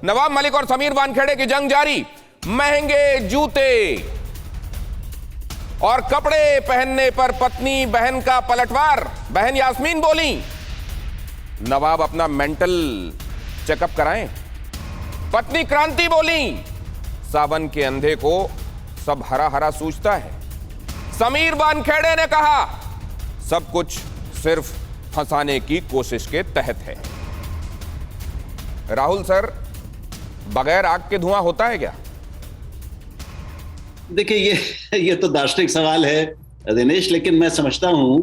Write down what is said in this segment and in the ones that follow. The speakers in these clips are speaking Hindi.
नवाब मलिक और समीर वानखेड़े की जंग जारी। महंगे जूते और कपड़े पहनने पर पत्नी बहन का पलटवार। बहन यास्मीन बोली, नवाब अपना मेंटल चेकअप कराएं। पत्नी क्रांति बोली, सावन के अंधे को सब हरा हरा सूझता है। समीर वानखेड़े ने कहा, सब कुछ सिर्फ फंसाने की कोशिश के तहत है। राहुल सर, बगैर आग के धुआं होता है क्या? देखिए, ये तो दार्शनिक सवाल है दिनेश, लेकिन मैं समझता हूं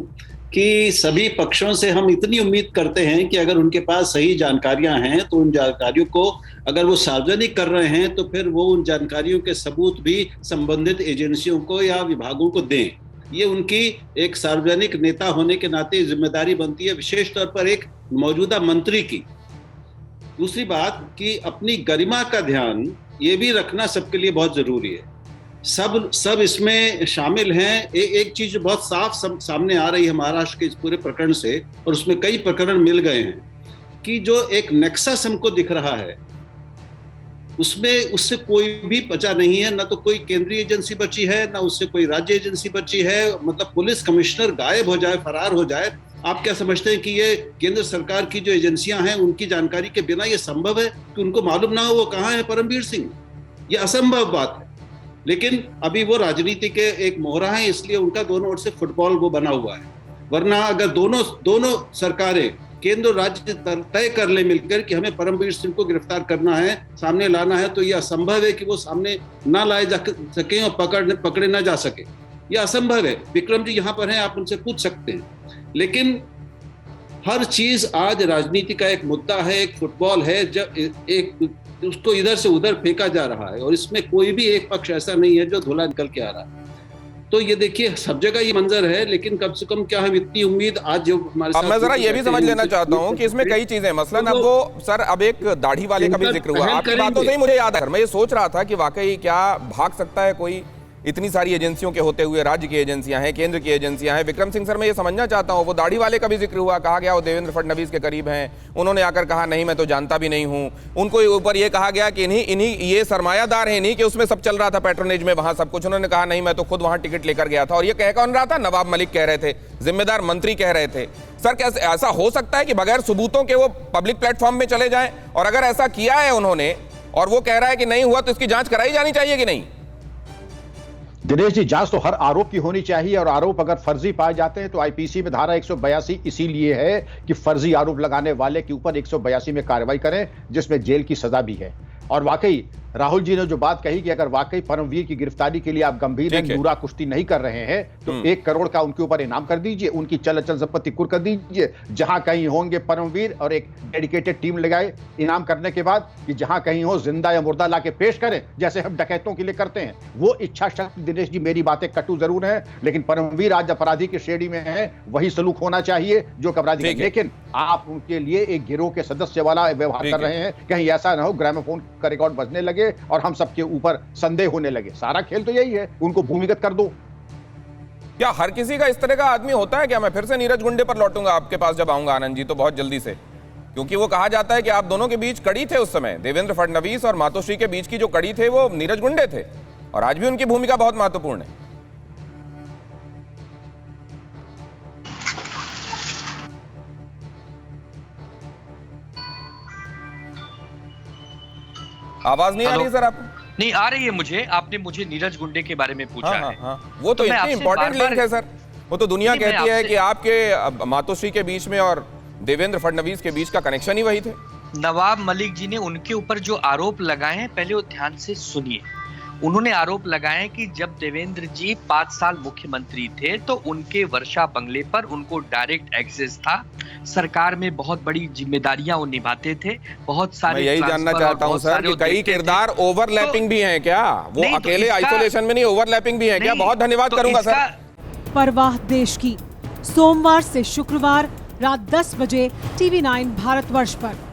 कि सभी पक्षों से हम इतनी उम्मीद करते हैं कि अगर उनके पास सही जानकारियां हैं तो उन जानकारियों को अगर वो सार्वजनिक कर रहे हैं तो फिर वो उन जानकारियों के सबूत भी संबंधित एजेंसियों को या विभागों को दें। ये उनकी एक सार्वजनिक नेता होने के नाते जिम्मेदारी बनती है, विशेष तौर पर एक मौजूदा मंत्री की। दूसरी बात कि अपनी गरिमा का ध्यान ये भी रखना सबके लिए बहुत जरूरी है। सब इसमें शामिल हैं। एक चीज बहुत साफ सामने आ रही है महाराष्ट्र के इस पूरे प्रकरण से, और उसमें कई प्रकरण मिल गए हैं, कि जो एक नेक्सस हमको दिख रहा है उससे कोई भी बचा नहीं है। ना तो कोई केंद्रीय एजेंसी बची है, ना उससे कोई राज्य एजेंसी बची है। मतलब पुलिस कमिश्नर गायब हो जाए, फरार हो जाए, आप क्या समझते हैं कि ये केंद्र सरकार की जो एजेंसियां हैं उनकी जानकारी के बिना ये संभव है कि उनको मालूम ना हो वो कहाँ है परमवीर सिंह? ये असंभव बात है। लेकिन अभी वो राजनीति के एक मोहरा है, इसलिए उनका दोनों ओर से फुटबॉल वो बना हुआ है। वरना अगर दोनों सरकारें, केंद्र राज्य तय कर ले मिलकर कि हमें परमवीर सिंह को गिरफ्तार करना है, सामने लाना है, तो यह असंभव है कि वो सामने ना लाए जा सके और पकड़े ना जा सके। यह असंभव है। विक्रम जी यहाँ पर हैं, आप उनसे पूछ सकते हैं। लेकिन हर चीज आज राजनीति का एक मुद्दा है, एक फुटबॉल है, जब एक उसको इधर से उधर फेंका जा रहा है, और इसमें कोई भी एक पक्ष ऐसा नहीं है जो धुला निकल के आ रहा है। तो ये देखिए, सब जगह ये मंजर है, लेकिन कम से कम क्या हम इतनी उम्मीद आज जो हमारे साथ। मैं जरा ये भी समझ लेना चाहता हूं कि इसमें कई चीजें, मसलन अब वो सर, अब एक दाढ़ी वाले का भी जिक्र हुआ आपकी बातों से ही मुझे याद है। मैं ये सोच रहा था कि वाकई क्या भाग सकता है कोई, इतनी सारी एजेंसियों के होते हुए, राज्य की एजेंसियां हैं, केंद्र की एजेंसियां हैं। विक्रम सिंह सर, मैं ये समझना चाहता हूं, वो दाढ़ी वाले का भी जिक्र हुआ, कहा गया वो देवेंद्र फडणवीस के करीब हैं, उन्होंने आकर कहा नहीं मैं तो जानता भी नहीं हूं। उनको ऊपर ये कहा गया कि इन्हीं ये सरमायादार हैं, इन्हीं के उसमें सब चल रहा था, पैट्रोनेज में वहां सब कुछ। उन्होंने कहा नहीं मैं तो खुद वहां टिकट लेकर गया था। और ये कह कौन रहा था? नवाब मलिक कह रहे थे, जिम्मेदार मंत्री कह रहे थे। सर, क्या ऐसा हो सकता है कि बगैर सबूतों के वो पब्लिक प्लेटफॉर्म में चले जाएं? और अगर ऐसा किया है उन्होंने और वो कह रहा है कि नहीं हुआ, तो इसकी जांच कराई जानी चाहिए कि नहीं? दिनेश जी, जांच तो हर आरोप की होनी चाहिए, और आरोप अगर फर्जी पाए जाते हैं तो आईपीसी में धारा 182 इसीलिए है कि फर्जी आरोप लगाने वाले के ऊपर 182 में कार्रवाई करें, जिसमें जेल की सजा भी है। और वाकई राहुल जी ने जो बात कही कि अगर वाकई परमवीर की गिरफ्तारी के लिए आप गंभीर नूरा कुश्ती नहीं कर रहे हैं तो 1 करोड़ का उनके ऊपर इनाम कर दीजिए, उनकी चल संपत्ति कुर्क कर दीजिए। जहां कहीं होंगे परमवीर, और एक डेडिकेटेड टीम लगाए इनाम करने के बाद कि जहां कहीं हो जिंदा या मुर्दा ला के पेश करें, जैसे हम डकैतों के लिए करते हैं। वो इच्छा शक्ति, दिनेश जी मेरी बातें कटु जरूर है, लेकिन परमवीर आज अपराधी की श्रेणी में है, वही सलूक होना चाहिए जो अपराधी है। लेकिन आप उनके लिए एक गिरोह के सदस्य वाला व्यवहार कर रहे हैं। कहीं ऐसा ना हो ग्रामोफोन का रिकॉर्ड बजने लगे और हम सबके ऊपर संदेह होने लगे। सारा खेल तो यही है, उनको भूमिगत कर दो। क्या हर किसी का इस तरह का आदमी होता है क्या? मैं फिर से नीरज गुंडे पर लौटूंगा आपके पास जब आऊंगा आनंद जी, तो बहुत जल्दी से, क्योंकि वो कहा जाता है कि आप दोनों के बीच कड़ी थे उस समय, देवेंद्र फडणवीस और मातोश्री के बीच की जो कड़ी थे वो नीरज गुंडे थे, और आज भी उनकी भूमिका बहुत महत्वपूर्ण है। आवाज नहीं आ रही सर? आप नहीं आ रही है मुझे। आपने मुझे नीरज गुंडे के बारे में पूछा है। वो तो इतनी इंपॉर्टेंट लिंक है सर। वो तो दुनिया कहती है कि आपके मातोश्री के बीच में और देवेंद्र फडणवीस के बीच का कनेक्शन ही वही थे। नवाब मलिक जी ने उनके ऊपर जो आरोप लगाए हैं, पहले वो ध्यान से सुनिए। उन्होंने आरोप लगाए कि जब देवेंद्र जी 5 साल मुख्यमंत्री थे तो उनके वर्षा बंगले पर उनको डायरेक्ट एक्सेस था। सरकार में बहुत बड़ी जिम्मेदारियां वो निभाते थे। बहुत सारे, मैं यही जानना चाहता हूं सर कि कई किरदार ओवरलैपिंग भी हैं क्या? वो तो अकेले आइसोलेशन में नहीं, ओवरलैपिंग भी है क्या? बहुत धन्यवाद करूंगा सर। परवाह देश की, सोमवार से शुक्रवार रात 10 बजे TV9 भारतवर्ष पर।